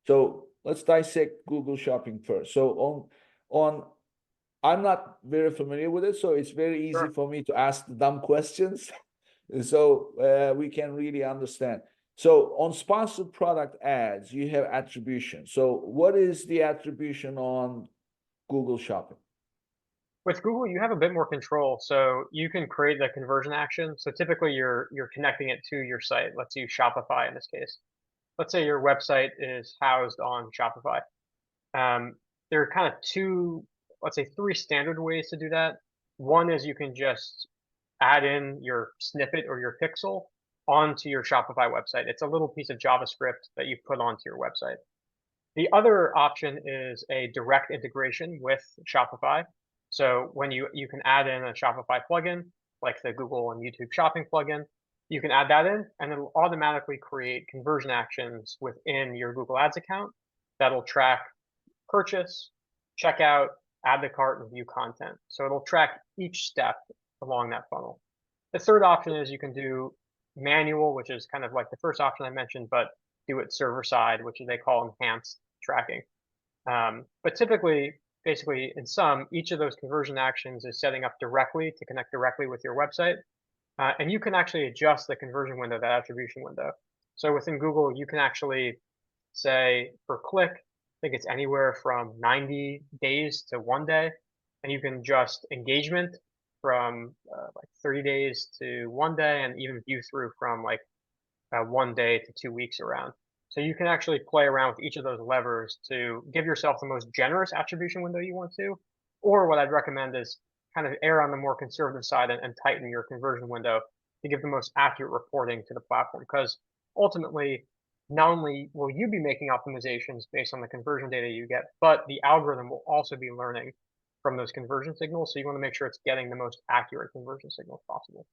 So let's dissect Google Shopping first. So on I'm not very familiar with it, so it's very easy Sure. for me to ask the dumb questions. So we can really understand. So on sponsored product ads, you have attribution. So what is the attribution on Google Shopping? With Google, you have a bit more control, so you can create the conversion action. So typically, you're connecting it to your site. Let's use Shopify in this case. Let's say your website is housed on Shopify. Um, there are kind of two, let's say three standard ways to do that. One is you can just add in your snippet or your pixel onto your Shopify website. It's a little piece of JavaScript that you put onto your website. The other option is a direct integration with Shopify. So when you can add in a Shopify plugin, like the Google and YouTube shopping plugin, you can add that in and it'll automatically create conversion actions within your Google Ads account that'll track purchase, checkout, add to cart, and view content. So it'll track each step along that funnel. The third option is you can do manual, which is kind of like the first option I mentioned, but do it server side, which they call enhanced tracking. But typically, basically, in sum, each of those conversion actions is setting up directly to connect directly with your website. And you can actually adjust the conversion window, that attribution window. So within Google, you can actually say per click, I think it's anywhere from 90 days to 1 day. And you can adjust engagement from like 30 days to 1 day, and even view through from like 1 day to 2 weeks around. So you can actually play around with each of those levers to give yourself the most generous attribution window you want to. Or what I'd recommend is kind of err on the more conservative side and tighten your conversion window to give the most accurate reporting to the platform. Because ultimately, not only will you be making optimizations based on the conversion data you get, but the algorithm will also be learning from those conversion signals. So you want to make sure it's getting the most accurate conversion signals possible.